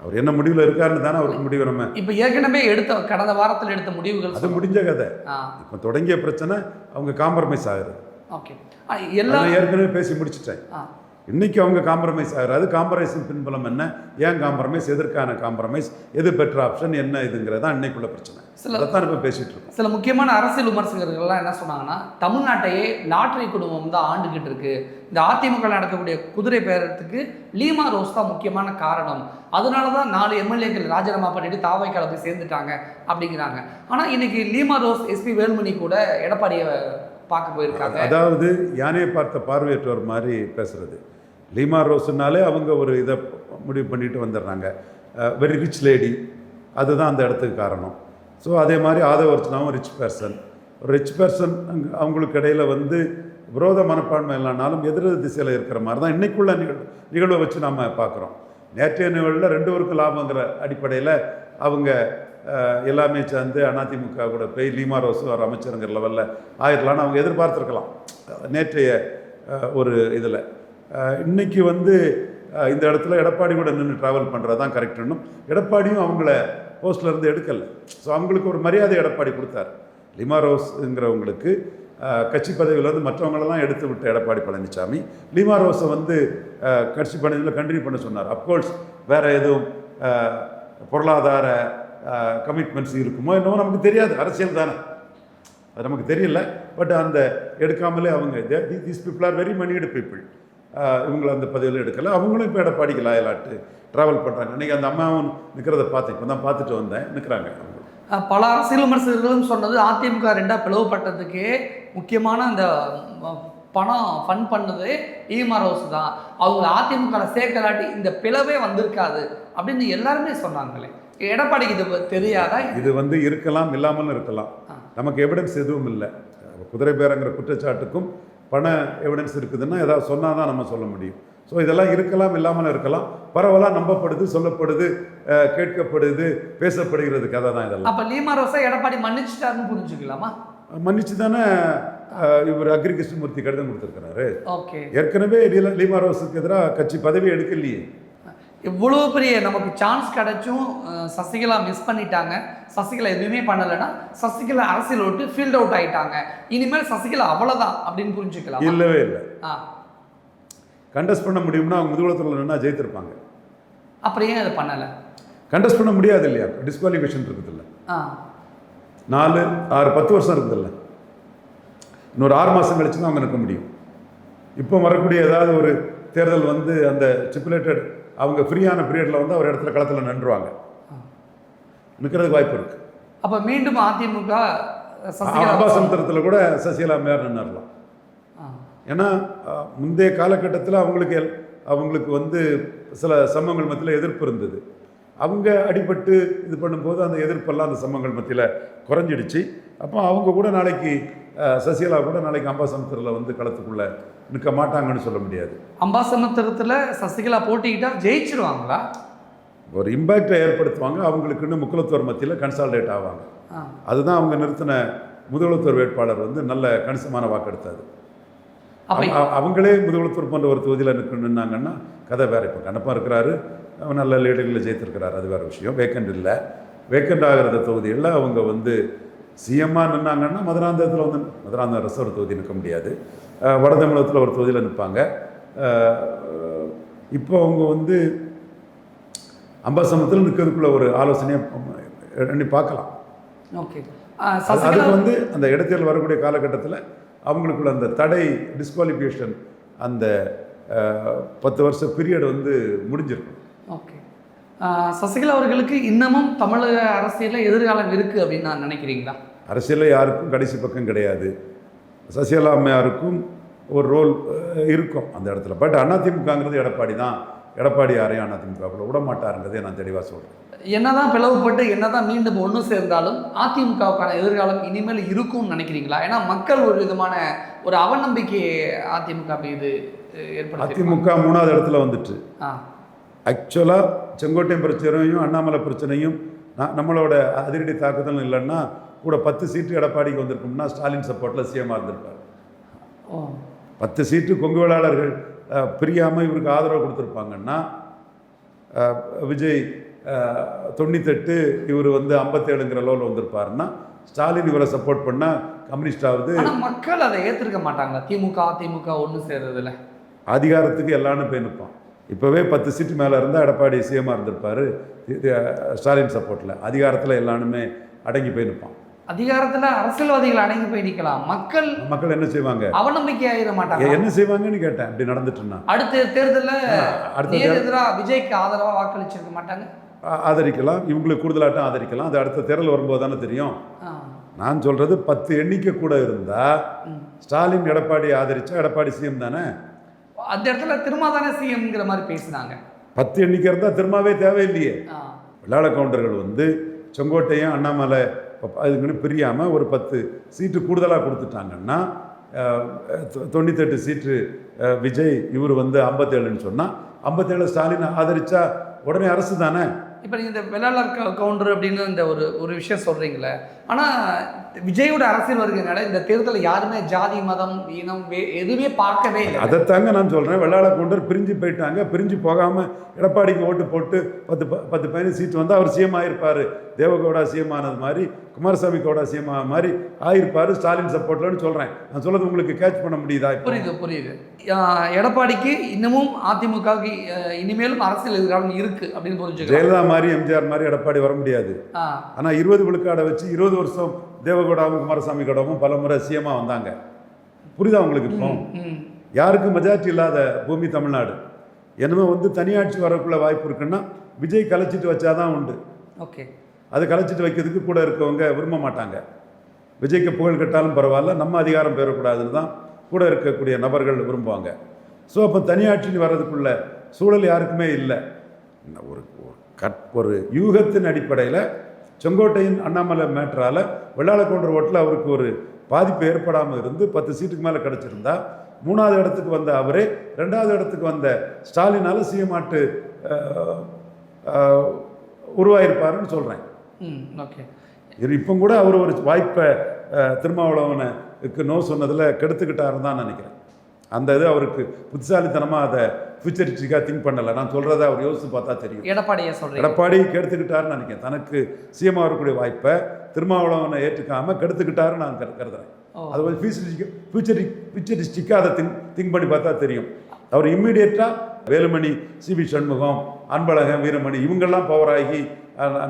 அவர் என்ன முடிவில் இருக்காருன்னு தானே அவருக்கு முடிவு. நம்ம இப்போ ஏற்கனவே கடந்த வாரத்தில் எடுத்த முடிவுகள் அது முடிஞ்ச கதை. இப்போ தொடங்கிய பிரச்சனை அவங்க காம்ப்ரமைஸ் ஆகுது. ஓகே, எல்லாம் ஏற்கனவே பேசி முடிச்சுட்டேன். இன்னைக்கு அவங்க காம்ப்ரமைஸ் ஆகிறாது. காம்ப்ரமைஸின் பின்புலம் என்ன, ஏன் காம்ப்ரமைஸ், எதற்கான காம்ப்ரமைஸ், எது பெட்டர் ஆப்ஷன், என்ன இதுங்கிறது தான் இன்னைக்குள்ள பிரச்சனை. அதைத்தான் இப்போ பேசிகிட்டு இருக்கோம். சில முக்கியமான அரசியல் விமர்சகர்கள்லாம் என்ன சொன்னாங்கன்னா, தமிழ்நாட்டையே லாட்டரி குடும்பம் தான் ஆண்டுகிட்டு இருக்கு, இந்த அதிமுக நடக்கக்கூடிய குதிரை பேரத்துக்கு லீமா ரோஸ் தான் முக்கியமான காரணம், அதனால தான் 4 எம்எல்ஏக்கள் ராஜினாமா பண்ணிட்டு தாவேக்கால போய் சேர்ந்துட்டாங்க அப்படிங்கிறாங்க. ஆனால் இன்னைக்கு லீமா ரோஸ் எஸ்பி வேலுமணி கூட எடப்பாடியை பார்க்க போயிருக்காங்க. அதாவது யானையை பார்த்த பார்வையற்றவர் மாதிரி பேசுறது. லீமா ரோஸ்னாலே அவங்க ஒரு இதை முடிவு பண்ணிட்டு வந்துடுறாங்க, வெரி ரிச் லேடி, அதுதான் அந்த இடத்துக்கு காரணம். ஸோ அதே மாதிரி ஆதவ அர்ச்சனாவும் ரிச் பர்சன். ரிச் பர்சன் அவங்களுக்கு இடையில் வந்து விரோத மனப்பான்மை இல்லைனாலும் எதிர் திசையில் இருக்கிற மாதிரி தான் இன்றைக்குள்ள நிகழ்வை வச்சு நம்ம பார்க்குறோம். நேற்றைய நிகழ்வில் 2 பேருக்கு லாபங்கிற அடிப்படையில் அவங்க எல்லாமே சேர்ந்து அதிமுக கூட போய் லீமா ரோஸ் ஒரு அமைச்சருங்கிற லெவலில் ஆயிடலான்னு அவங்க எதிர்பார்த்துருக்கலாம் நேற்றைய ஒரு இதில். இன்றைக்கி வந்து இந்த இடத்துல எடப்பாடி கூட நின்று ட்ராவல் பண்ணுறது தான் கரெக்டுன்னும், எடப்பாடியும் அவங்கள போஸ்ட்லேருந்து எடுக்கலை. ஸோ அவங்களுக்கு ஒரு மரியாதை எடப்பாடி கொடுத்தார். லீமா ரோஸ்ங்கிறவங்களுக்கு கட்சி பதவியிலேருந்து மற்றவங்களெல்லாம் எடுத்து விட்ட எடப்பாடி பழனிசாமி லீமா ரோஸை வந்து கட்சி பதவியில் கண்டினியூ பண்ண சொன்னார். அப்கோர்ஸ் வேறு எதுவும் பொருளாதார கமிட்மெண்ட்ஸ் இருக்குமோ என்னவோ நமக்கு தெரியாது, அரசியல் தானே, அது நமக்கு தெரியல. பட் அந்த எடுக்காமலே அவங்க these people are very moneyed people, இவங்களை அந்த பதவியில் எடுக்கலை. அவங்களும் இப்போ எடப்பாடிக்கு லாயலாட்டு ட்ராவல் பண்ணுறாங்க. இன்றைக்கி அந்த அம்மாவும் நிற்கிறத பார்த்தேன், இப்போ தான் பார்த்துட்டு வந்தேன், நிற்கிறாங்க. பல அரசியல் விமர்சகர்களும் சொன்னது அதிமுக 2ஆக பிளவுபட்டதுக்கே முக்கியமான அந்த பணம் ஃபண்ட் பண்ணது லீமா ரோஸ் தான், அவங்க அதிமுகவில் சேர்க்கலாட்டி இந்த பிளவே வந்திருக்காது அப்படின்னு எல்லாருமே சொன்னாங்களே. எடப்பாடிக்கு இது தெரியாதா? இது வந்து இருக்கலாம், இல்லாமலும் இருக்கலாம். நமக்கு எவிடன்ஸ் எதுவும் இல்லை. குதிரை பேரங்கிற குற்றச்சாட்டுக்கும் பண எவிடன்ஸ் இருக்குதுன்னா ஏதாவது சொன்னால் தான் நம்ம சொல்ல முடியும். ஸோ இதெல்லாம் இருக்கலாம், இல்லாமல் இருக்கலாம். பரவலாக நம்பப்படுது, சொல்லப்படுது, கேட்கப்படுது, பேசப்படுகிறது கதை தான் இதெல்லாம். அப்போ லீமா ரோஸை எடப்பாடி மன்னிச்சுட்டாருன்னு புரிஞ்சுக்கலாமா? மன்னிச்சு தானே இவர் அக்ரி கிருஷ்ணமூர்த்தி கடிதம் கொடுத்துருக்கிறாரு. ஓகே, ஏற்கனவே லீமா ரோஸுக்கு எதிராக கட்சி பதவி எடுக்கலையே. இவ்வளோ பெரிய நமக்கு சான்ஸ் கிடைச்சும் சசிகலா மிஸ் பண்ணிட்டாங்க. சசிகலா எதுவுமே பண்ணலைன்னா சசிகலா அரசியல் விட்டு ஃபீல்ட் அவுட் ஆகிட்டாங்க. இனிமேல் சசிகலா அவ்வளோதான் அப்படின்னு புரிஞ்சுக்கலாம். இல்லவே இல்லை. கண்டெஸ்ட் பண்ண முடியும்னா அவங்க முதுகுளத்தில் நின்னா ஜெயித்திருப்பாங்க. அப்புறம் ஏன் அதை பண்ணலை? கண்டெஸ்ட் பண்ண முடியாது இல்லையா, டிஸ்குவாலிஃபிகேஷன் இருக்குதுல்ல. 4, 6, 10 வருஷம் இருக்குதுல்ல. இன்னொரு 6 மாதம் கழிச்சு தான் அவங்க நிற்க முடியும். இப்போ வரக்கூடிய ஏதாவது ஒரு தேர்தல் வந்து அந்த ஸ்டிப்புலேட்டட் அவங்க ஃப்ரீயான பீரியடில் வந்து ஒரு இடத்துல களத்தில் நின்றுவாங்க, நிற்கிறதுக்கு வாய்ப்பு இருக்குது. அப்போ மீண்டும் அதிமுக அம்பாசமுத்திரத்தில் கூட சசிகலா மேயர் நின்றுடலாம். ஏன்னா முந்தைய காலகட்டத்தில் அவங்களுக்கு வந்து சில சம்பவங்கள் மத்தியில் எதிர்ப்பு இருந்தது. அவங்க அடிபட்டு இது பண்ணும்போது அந்த எதிர்ப்பெல்லாம் அந்த சம்பவங்கள் மத்தியில் குறைஞ்சிடுச்சு. அப்போ அவங்க கூட நாளைக்கு சசிகலா கூட நாளைக்கு அம்பாசமுத்திரத்தில் வந்து களத்துக்குள்ளே நிற்க மாட்டாங்கன்னு சொல்ல முடியாது. அம்பாசமுத்திரத்தில் சசிகலா போட்டிக்கிட்டால் ஜெயிச்சிருவாங்களா? ஒரு இம்பேக்டை ஏற்படுத்துவாங்க. அவங்களுக்குன்னு முக்குலத்தோர் மத்தியில் கன்சால்டேட் ஆவாங்க. அதுதான் அவங்க நிறுத்தின முதுகுளத்தூர் வேட்பாளர் வந்து நல்ல கணிசமான வாக்கெடுத்தாது. அவங்களே முதுகுளத்தூர் போன்ற ஒரு தொகுதியில் நின்னாங்கன்னா கதை வேற. இப்போ கண்ணப்பா இருக்கிறாரு, அவன் நல்ல லீடர்களில் ஜெயித்திருக்கிறாரு, அது வேறு விஷயம். வேக்கண்ட் இல்லை. வேக்கண்ட் ஆகிற தொகுதிகளில் அவங்க வந்து சிஎம்மாக நின்னாங்கன்னா மதுராந்தகத்தில் வந்து மதுராந்தகம் அரசு ஒரு தொகுதி நிற்க முடியாது, வடதமிழகத்தில் ஒரு தொகுதியில் நிற்பாங்க. இப்போ அவங்க வந்து அம்பாசமுத்திரத்தில் நிற்கிறதுக்குள்ள ஒரு ஆலோசனையை எண்ணி பார்க்கலாம். ஓகே, அதுக்கு வந்து அந்த இடைத்தேர்தல் வரக்கூடிய காலகட்டத்தில் அவங்களுக்குள்ள அந்த தடை டிஸ்குவாலிஃபிகேஷன் அந்த 10 வருஷ பீரியட் வந்து முடிஞ்சிருக்கும். ஓகே, சசிகலா அவர்களுக்கு இன்னமும் தமிழக அரசியலில் எதிர்காலம் இருக்குது அப்படின்னு நான் நினைக்கிறீங்களா? அரசியலில் யாருக்கும் கடைசி பக்கம் கிடையாது. சசிகலா அம்மையாருக்கும் ஒரு ரோல் இருக்கும் அந்த இடத்துல. பட் அதிமுகங்கிறது எடப்பாடி தான். எடப்பாடி யாரையும் அதிமுகவில் விட மாட்டாருங்கிறதே நான் தெளிவாக சொல்கிறேன். என்னதான் பிளவுபட்டு என்னதான் மீண்டும் ஒன்று சேர்ந்தாலும் அதிமுகவுக்கான எதிர்காலம் இனிமேல் இருக்கும்னு நினைக்கிறீங்களா? ஏன்னா மக்கள் ஒரு விதமான ஒரு அவநம்பிக்கை அதிமுக மீது ஏற்படுத்தி. அதிமுக 3வது இடத்துல வந்துட்டு ஆக்சுவலாக செங்கோட்டையன் பிரச்சனையும் அண்ணாமலை பிரச்சனையும் நம்மளோட அதிரடி தாக்குதல் இல்லைன்னா கூட 10 சீட்டு எடப்பாடிக்கு வந்திருக்கும்னா ஸ்டாலின் சப்போர்ட்டில் சிஎம்மாக இருந்திருப்பார். 10 சீட்டு கொங்கு வேளாளர்கள் பிரியாமல் இவருக்கு ஆதரவு கொடுத்துருப்பாங்கன்னா விஜய் 98, இவர் வந்து 57ங்கிற லெவலில் வந்திருப்பாருன்னா ஸ்டாலின் இவரை சப்போர்ட் பண்ணால் கம்யூனிஸ்டாவது. மக்கள் அதை ஏற்றிருக்க மாட்டாங்களா? அதிமுக ஒன்று சேர்றதுல அதிகாரத்துக்கு எல்லாரும் போய் நிற்பான். இப்போவே 10 சீட்டு மேலே இருந்தால் எடப்பாடி சிஎம்மாக இருந்திருப்பார் ஸ்டாலின் சப்போர்ட்டில். அதிகாரத்தில் எல்லாருமே அடங்கி போய் நிற்பான். அதிகாரத்தில் அரசியல்வாதிகள் அடங்கி போய் நிற்கலாம். மக்கள் என்ன செய்வாங்க? அவநம்பிக்கை ஆகிட மாட்டாங்க. என்ன செய்வாங்கன்னு கேட்டேன். அப்படி நடந்துட்டுன்னா அடுத்த தேர்தலில் விஜய்க்கு ஆதரவாக வாக்களிச்சிருக்க மாட்டாங்க. ஆதரிக்கலாம், இவங்களுக்கு கூடுதலாட்டம் ஆதரிக்கலாம். அது அடுத்த தேர்தல் வரும்போது தானே தெரியும். நான் சொல்கிறது 10 எண்ணிக்கை கூட இருந்தால் ஸ்டாலின் எடப்பாடி ஆதரிச்சா எடப்பாடி சிஎம் தானே. அந்த இடத்துல திரும்ப தானே சிஎம்ங்கிற மாதிரி பேசினாங்க. 10 எண்ணிக்கை இருந்தால் திரும்பவே தேவையில்லையே. வெள்ளாள கவுண்டர்கள் வந்து செங்கோட்டையும் அண்ணாமலை அதுக்குன்னு பிரியாமல் ஒரு 10 சீட்டு கூடுதலாக கொடுத்துட்டாங்கன்னா 98 சீட்டு விஜய், இவர் வந்து 57ன்னு சொன்னால் 57 ஸ்டாலின் ஆதரிச்சா உடனே அரசு தானே. இப்போ நீங்கள் இந்த வெள்ளாளர் கவுண்டர் அப்படின்னு இந்த ஒரு விஷயம் சொல்கிறீங்களே, ஆனால் விஜயோட அரசியல் வருகிறனால இந்த தேர்தலில் யாருமே ஜாதி மதம் இனம் எதுவுமே பார்க்கவே இல்லை. அதைத்தாங்க நான் சொல்கிறேன். வெள்ளாள கவுண்டர் பிரிஞ்சு போயிட்டாங்க. பிரிஞ்சு போகாமல் எடப்பாடிக்கு ஓட்டு போட்டு 10 சீட்டு வந்து அவர் சிஎம் ஆகிருப்பார். தேவகவுடா சிஎம் ஆனது மாதிரி, குமாரசாமி கவுடா சிஎம் ஆன மாதிரி ஆகிருப்பார் ஸ்டாலின் சப்போர்ட்லன்னு சொல்கிறேன். நான் சொல்கிறது உங்களுக்கு கேட்ச் பண்ண முடியுதா? புரியுது. எடப்பாடிக்கு இன்னமும் அதிமுகவுக்கு இனிமேலும் அரசியல் எதிர்காலம் இருக்குது அப்படின்னு புரிஞ்சுக்க. ஜெயலலிதா மாதிரி எம்ஜிஆர் மாதிரி எடப்பாடி வர முடியாது. ஆனால் 20 விழுக்காடை வச்சு 20 வருஷம் தேவகவுடாவும் குமாரசாமி கவுடாவும் பல முறை சிஎம்மாக வந்தாங்க. புரியுதா உங்களுக்கு? இப்போ யாருக்கும் மெஜாரிட்டி இல்லாத பூமி தமிழ்நாடு. என்னமோ வந்து தனியாட்சி வரக்குள்ள வாய்ப்பு இருக்குன்னா விஜய் கலைச்சிட்டு வச்சாதான் உண்டு. ஓகே, அதை கலைச்சிட்டு வைக்கிறதுக்கு கூட இருக்கவங்க விரும்ப மாட்டாங்க. விஜய்க்கு புகழ் கட்டாலும் பரவாயில்ல, நம்ம அதிகாரம் பெறக்கூடாதுன்னு தான் கூட இருக்கக்கூடிய நபர்கள் விரும்புவாங்க. ஸோ அப்போ தனியாட்சின்னு வர்றதுக்குள்ள சூழல் யாருக்குமே இல்லை. ஒரு யூகத்தின் அடிப்படையில் செங்கோட்டையின் அண்ணாமலை மேட்டரால் வெள்ளாள கவுண்டர் ஓட்டில் அவருக்கு ஒரு பாதிப்பு ஏற்படாமல் இருந்து 10 சீட்டுக்கு மேலே கிடச்சிருந்தா 3வது இடத்துக்கு வந்த அவரே 2வது இடத்துக்கு வந்த ஸ்டாலினால் சிஎம்ஆட்டு உருவாயிருப்பாருன்னு சொல்கிறேன். ஓகே, இப்போ கூட அவர் ஒரு வாய்ப்பை திருமாவளவனுக்கு நோ சொன்னதில் கெடுத்துக்கிட்டாருன்னு தான் நினைக்கிறேன். அந்த இது அவருக்கு புத்திசாலித்தனமாக அதை ஃபியூச்சரிஸ்டிக்காக திங்க் பண்ணலை. நான் சொல்கிறத அவர் யோசித்து பார்த்தா தெரியும். எடப்பாடி கெடுத்துக்கிட்டாருன்னு நினைக்கிறேன். தனக்கு சிஎம் வரக்கூடிய வாய்ப்பை திருமாவளவனை ஏற்றுக்காமல் கெடுத்துக்கிட்டாருன்னு நான் கருதுறேன். அது ஒரு ஃபியூச்சரிஸ்டிக்காக அதை திங்க் பண்ணி பார்த்தா தெரியும். அவர் இம்மிடியேட்டாக வேலுமணி, சிவி சண்முகம், அன்பழகன், வீரமணி இவங்கெல்லாம் பவராகி,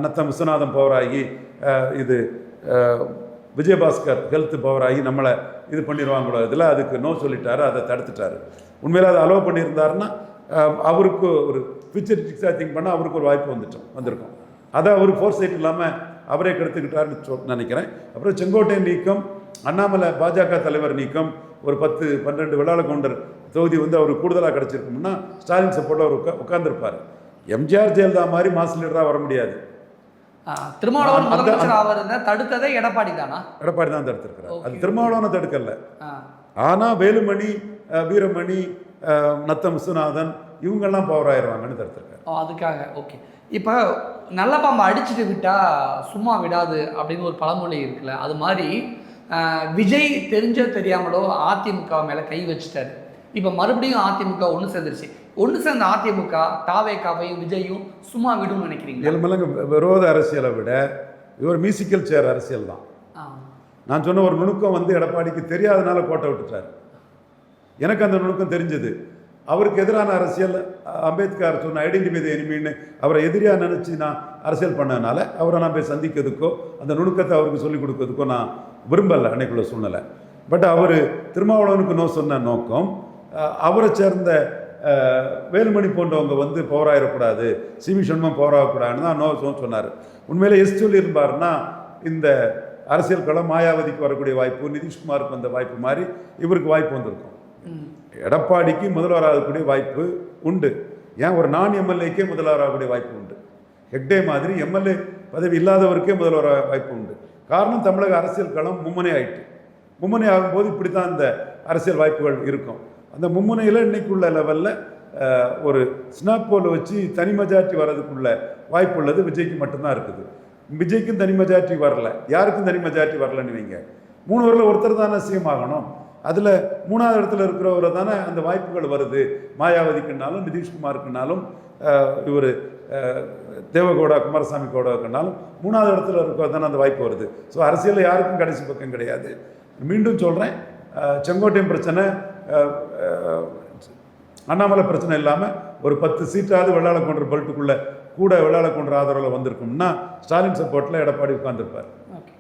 நத்தம் விஸ்வநாதன் பவராகி, இது விஜயபாஸ்கர் ஹெல்த் பவராகி நம்மளை இது பண்ணிடுவாங்களோ இதில் அதுக்கு நோ சொல்லிட்டாரு. அதை தடுத்துட்டாரு. உண்மையில் அதை அலோவ் பண்ணியிருந்தாருன்னா அவருக்கு ஒரு ஃபியூச்சரிஸ்டிக்ஸாக திங்க் பண்ணால் அவருக்கு ஒரு வாய்ப்பு வந்திருக்கும். அதை அவர் ஃபோர் சைட் இல்லாமல் அவரே கெடுத்துக்கிட்டாருன்னு நினைக்கிறேன். அப்புறம் செங்கோட்டை நீக்கம், அண்ணாமலை பாஜக தலைவர் நீக்கம், ஒரு 10-12 வெள்ளாள கவுண்டர் தொகுதி வந்து அவர் கூடுதலாக கிடச்சிருக்கும்னா ஸ்டாலின் சப்போர்ட்டில் அவர் உட்கார்ந்துருப்பார். எம்ஜிஆர் ஜெயலலிதா மாதிரி மாஸ் லீடராக வர முடியாது. திருமாவளவன் தடுத்ததே எடப்பாடி தானா? எடப்பாடி தான் தடுத்திருக்கிறார். அது திருமாவளவனை தடுக்கல. ஆனால் வேலுமணி, வீரமணி, நத்தம் விஸ்வநாதன் இவங்கெல்லாம் பவர் ஆயிடுவாங்கன்னு தடுத்திருக்காரு. அதுக்காக. ஓகே, இப்போ நல்ல பாம்பை அடிச்சுட்டு விட்டா சும்மா விடாது அப்படின்னு ஒரு பழமொழி இருக்குல்ல, அது மாதிரி விஜய் தெரிஞ்சோ தெரியாமலோ அதிமுக மேலே கை வச்சுட்டாரு. இப்போ மறுபடியும் அதிமுக ஒன்று சேர்ந்துருச்சு. ஒன்று சேர்ந்த அதிமுக தாவேகாவையும் விஜயும் சும்மா விடும்னு நினைக்கிறீங்க? எலும்பலங்க விரோத அரசியலை விட இது ஒரு மியூசிக்கல் சேர் அரசியல் தான். நான் சொன்ன ஒரு நுணுக்கம் வந்து எடப்பாடிக்கு தெரியாதனால கோட்டை விட்டுட்டார். எனக்கு அந்த நுணுக்கம் தெரிஞ்சது. அவருக்கு எதிரான அரசியல், அம்பேத்கர் சொன்ன ஐடென்டிஃபை தி எனிமின்னு அவரை எதிரியாக நினச்சி நான் அரசியல் பண்ணதுனால அவரை நான் போய் சந்திக்கிறதுக்கோ அந்த நுணுக்கத்தை அவருக்கு சொல்லிக் கொடுக்கறதுக்கோ நான் விரும்பலை அன்னைக்குள்ள சூழ்நிலை. பட் அவர் திருமாவளவனுக்கு நோ சொன்ன நோக்கம் அவரை சேர்ந்த வேலுமணி போன்றவங்க வந்து பவராயிடக்கூடாது, சிவி சண்முகம் பவராகக்கூடாதுன்னு தான் நோ சொன்னார். உண்மையிலே சொல்லியிருப்பாருன்னா இந்த அரசியல் களம் மாயாவதிக்கு வரக்கூடிய வாய்ப்பு, நிதிஷ்குமாருக்கு வந்த வாய்ப்பு மாதிரி இவருக்கு வாய்ப்பு வந்திருக்கும். எடப்பாடிக்கு முதல்வராகக்கூடிய வாய்ப்பு உண்டு. ஏன் ஒரு நான் எம்எல்ஏக்கே முதல்வராகக்கூடிய வாய்ப்பு உண்டு. ஹெக்டே மாதிரி எம்எல்ஏ பதவி இல்லாதவருக்கே முதல்வராக வாய்ப்பு உண்டு. காரணம் தமிழக அரசியல் களம் மும்முனை ஆயிட்டு. மும்முனை ஆகும்போது இப்படி தான் இந்த அரசியல் வாய்ப்புகள் இருக்கும். அந்த மும்முனையில் இன்னைக்குள்ள லெவலில் ஒரு ஸ்னாப் போல் வச்சு தனி மெஜாரிட்டி வர்றதுக்குள்ள வாய்ப்பு உள்ளது விஜய்க்கு மட்டும்தான் இருக்குது. விஜய்க்கும் தனி மெஜாரிட்டி வரல, யாருக்கும் தனி மெஜாரிட்டி வரலன்னு வைங்க. 3 பேரில் ஒருத்தர் தானே சிஎம் ஆகணும். அதில் 3வது இடத்துல இருக்கிறவரை தானே அந்த வாய்ப்புகள் வருது. மாயாவதிக்குனாலும் நிதிஷ்குமாருக்குனாலும் இவர் தேவகவுடா குமாரசாமி கவுடாக்குனாலும் 3வது இடத்துல இருக்கிற தானே அந்த வாய்ப்பு வருது. ஸோ அரசியலில் யாருக்கும் கடைசி பக்கம் கிடையாது. மீண்டும் சொல்கிறேன், செங்கோட்டையன் பிரச்சனை, அண்ணாமலை பிரச்சனை இல்லாமல் ஒரு 10 சீட்டாவது வெள்ளாள கவுண்டர் பெல்ட்டுக்குள்ளே கூட வெள்ளாள கவுண்டர் ஆதரவில் வந்திருக்கும்னா ஸ்டாலின் சப்போர்ட்டில் எடப்பாடி உட்கார்ந்துருப்பார்.